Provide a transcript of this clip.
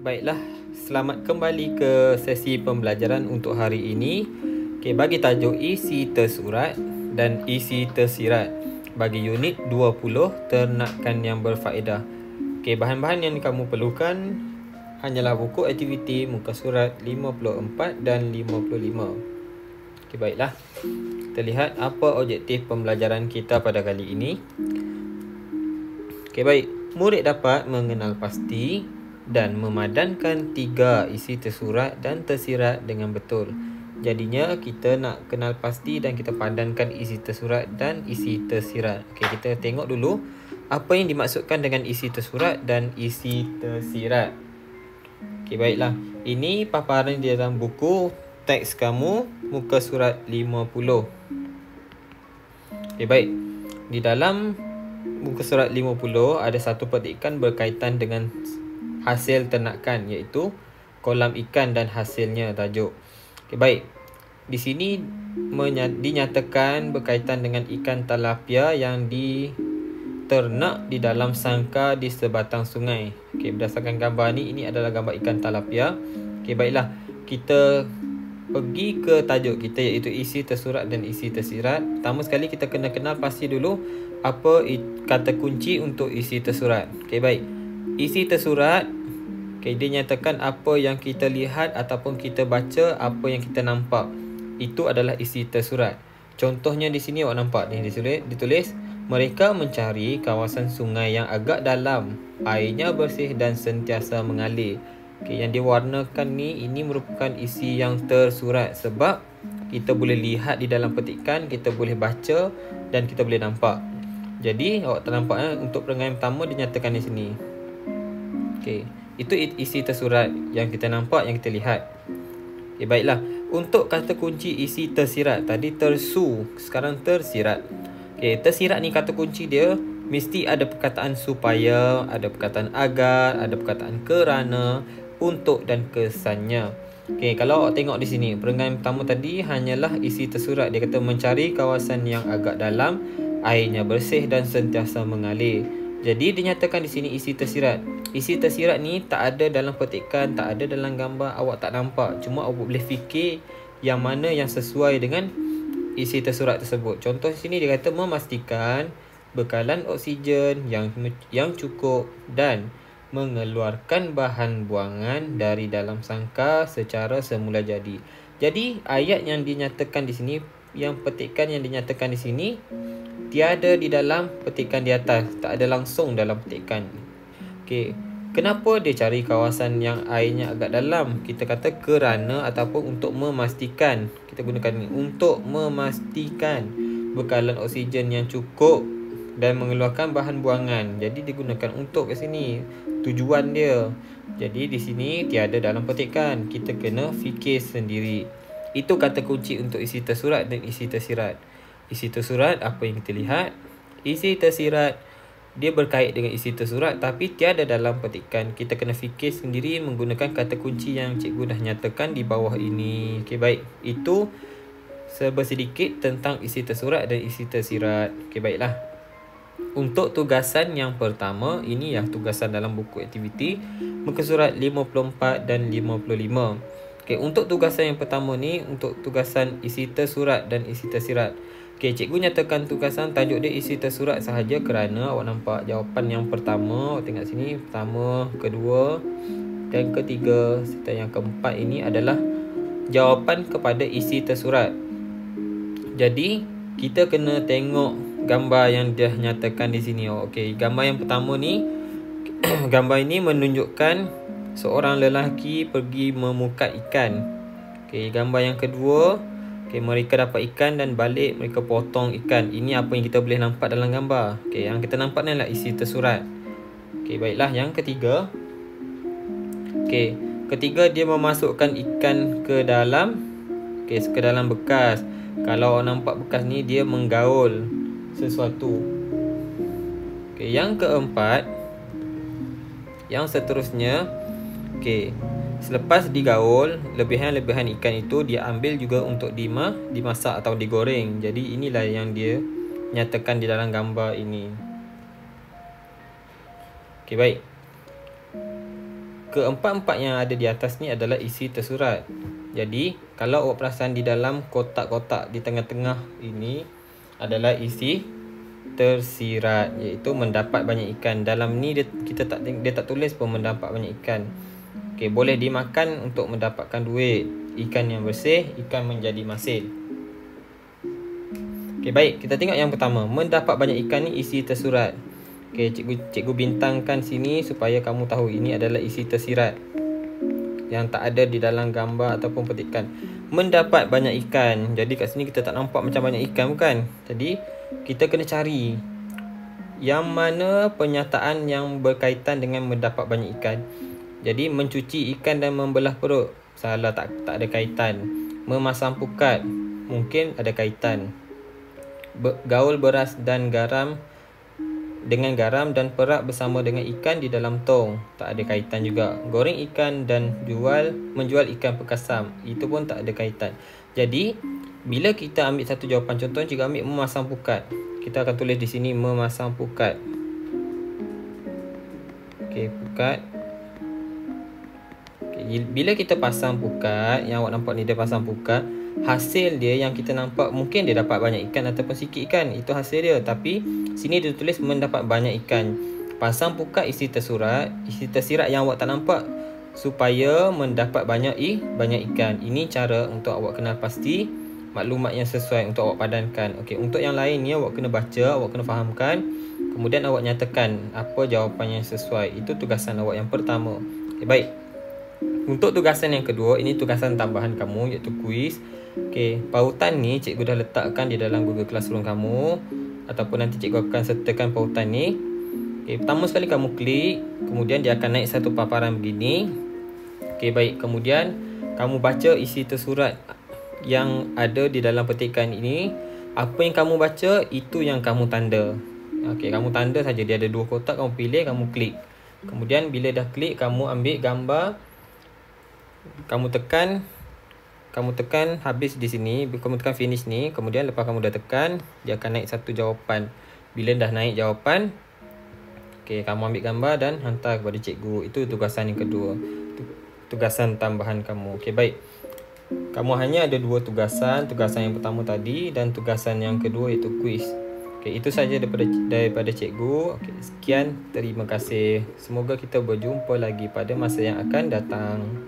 Baiklah, selamat kembali ke sesi pembelajaran untuk hari ini. Bagi tajuk isi tersurat dan isi tersirat bagi unit 20 ternakan yang berfaedah. Bahan-bahan yang kamu perlukan hanyalah buku aktiviti muka surat 54 dan 55. Baiklah, kita lihat apa objektif pembelajaran kita pada kali ini. Baik, murid dapat mengenal pasti dan memadankan 3 isi tersurat dan tersirat dengan betul. Jadinya kita nak kenal pasti dan kita padankan isi tersurat dan isi tersirat. Kita tengok dulu apa yang dimaksudkan dengan isi tersurat dan isi tersirat. Baiklah, ini paparan di dalam buku teks kamu muka surat 50. Baik, di dalam muka surat 50 ada satu petikan berkaitan dengan hasil ternakan, iaitu kolam ikan dan hasilnya, tajuk. Baik, di sini dinyatakan berkaitan dengan ikan tilapia yang diternak di dalam sangkar di sebatang sungai. Berdasarkan gambar ini adalah gambar ikan tilapia. Baiklah, kita pergi ke tajuk kita, iaitu isi tersurat dan isi tersirat. Pertama sekali kita kena kenal pasti dulu apa kata kunci untuk isi tersurat. Baik, isi tersurat dia nyatakan apa yang kita lihat ataupun kita baca, apa yang kita nampak. Itu adalah isi tersurat. Contohnya di sini awak nampak ni ditulis mereka mencari kawasan sungai yang agak dalam, airnya bersih dan sentiasa mengalir. Yang diwarnakan ni, ini merupakan isi yang tersurat sebab kita boleh lihat di dalam petikan, kita boleh baca dan kita boleh nampak. Jadi awak ternampak untuk perenggan pertama dinyatakan di sini. Itu isi tersurat yang kita nampak, yang kita lihat. Baiklah, untuk kata kunci isi tersirat, tadi tersu, sekarang tersirat. Tersirat ni kata kunci dia mesti ada perkataan supaya, ada perkataan agar, ada perkataan kerana, untuk dan kesannya. Kalau awak tengok di sini, perenggan pertama tadi hanyalah isi tersurat. Dia kata mencari kawasan yang agak dalam, airnya bersih dan sentiasa mengalir. Jadi dinyatakan di sini isi tersirat. Isi tersirat ni tak ada dalam petikan, tak ada dalam gambar, awak tak nampak. Cuma awak boleh fikir yang mana yang sesuai dengan isi tersurat tersebut. Contoh di sini dia kata memastikan bekalan oksigen yang cukup dan mengeluarkan bahan buangan dari dalam sangkar secara semula jadi. Jadi ayat yang dinyatakan di sini, yang petikan yang dinyatakan di sini tiada di dalam petikan di atas, tak ada langsung dalam petikan. Kenapa dia cari kawasan yang airnya agak dalam? Kita kata kerana ataupun untuk memastikan. Kita gunakan ni, untuk memastikan bekalan oksigen yang cukup dan mengeluarkan bahan buangan. Jadi digunakan untuk ke sini, tujuan dia. Jadi di sini tiada dalam petikan, kita kena fikir sendiri. Itu kata kunci untuk isi tersurat dan isi tersirat. Isi tersurat apa yang kita lihat, isi tersirat dia berkait dengan isi tersurat tapi tiada dalam petikan. Kita kena fikir sendiri menggunakan kata kunci yang cikgu dah nyatakan di bawah ini. Baik, itu sedikit tentang isi tersurat dan isi tersirat. Baiklah, untuk tugasan yang pertama, ini yang tugasan dalam buku aktiviti muka surat 54 dan 55. Untuk tugasan yang pertama ni, untuk tugasan isi tersurat dan isi tersirat. Cikgu nyatakan tugasan, tajuk dia isi tersurat sahaja kerana awak nampak jawapan yang pertama, awak tengok sini, pertama, kedua dan ketiga serta yang keempat ini adalah jawapan kepada isi tersurat. Jadi kita kena tengok gambar yang dia nyatakan di sini. Gambar yang pertama ni gambar ini menunjukkan seorang lelaki pergi memukat ikan. Gambar yang kedua, mereka dapat ikan dan balik mereka potong ikan. Ini apa yang kita boleh nampak dalam gambar. Yang kita nampak ni adalah isi tersurat. Baiklah, yang ketiga. Ketiga, dia memasukkan ikan ke dalam ke dalam bekas. Kalau awak nampak bekas ni, dia menggaul sesuatu. Yang keempat, yang seterusnya, selepas digaul, lebihan-lebihan ikan itu dia ambil juga untuk dimasak atau digoreng. Jadi inilah yang dia nyatakan di dalam gambar ini. Baik. keempat-empat yang ada di atas ni adalah isi tersurat. Jadi kalau awak perasan di dalam kotak-kotak di tengah-tengah ini adalah isi tersirat, iaitu mendapat banyak ikan. Dalam ni dia tak tulis pun mendapat banyak ikan. Okey, boleh dimakan untuk mendapatkan duit. Ikan yang bersih, ikan menjadi masin. Okey, baik, kita tengok yang pertama. Mendapat banyak ikan ni isi tersurat. Okey, cikgu bintangkan sini supaya kamu tahu ini adalah isi tersirat yang tak ada di dalam gambar ataupun petikan. Mendapat banyak ikan. Jadi kat sini kita tak nampak macam banyak ikan, bukan? Jadi kita kena cari yang mana pernyataan yang berkaitan dengan mendapat banyak ikan. Jadi mencuci ikan dan membelah perut, salah, tak ada kaitan. Memasang pukat, mungkin ada kaitan. Gaul beras dan garam dengan garam dan perak bersama dengan ikan di dalam tong, tak ada kaitan juga. Goreng ikan dan menjual ikan pekasam, itu pun tak ada kaitan. Jadi bila kita ambil satu jawapan, contoh cikgu ambil memasang pukat, kita akan tulis di sini memasang pukat. Okey, pukat. Okay, bila kita pasang pukat, yang awak nampak ni dia pasang pukat, hasil dia yang kita nampak mungkin dia dapat banyak ikan ataupun sikit ikan, itu hasil dia. Tapi sini dia tulis mendapat banyak ikan. Pasang pukat isi tersirat yang awak tak nampak supaya mendapat banyak ikan. Ini cara untuk awak kenal pasti maklumat yang sesuai untuk awak padankan. Okey, untuk yang lain ni awak kena baca, awak kena fahamkan, kemudian awak nyatakan apa jawapan yang sesuai. Itu tugasan awak yang pertama. Okay, baik. Untuk tugasan yang kedua, ini tugasan tambahan kamu, iaitu kuis. Okey, pautan ni cikgu dah letakkan di dalam Google Classroom kamu, ataupun nanti cikgu akan sertakan pautan ni. Okey, pertama sekali kamu klik, kemudian dia akan naik satu paparan begini. Okey, baik. Kemudian kamu baca isi tersurat yang ada di dalam petikan ini. Apa yang kamu baca, itu yang kamu tanda. Okey, kamu tanda saja. Dia ada dua kotak, kamu pilih, kamu klik. Kemudian bila dah klik, kamu ambil gambar, kamu tekan habis di sini, kamu tekan finish ni. Kemudian lepas kamu dah tekan, dia akan naik satu jawapan. Bila dah naik jawapan, okey, kamu ambil gambar dan hantar kepada cikgu. Itu tugasan yang kedua, tugasan tambahan kamu. Okey, baik. Kamu hanya ada dua tugasan. Tugasan yang pertama tadi dan tugasan yang kedua iaitu kuis. Okey, itu saja daripada cikgu. Okey, sekian, terima kasih. Semoga kita berjumpa lagi pada masa yang akan datang.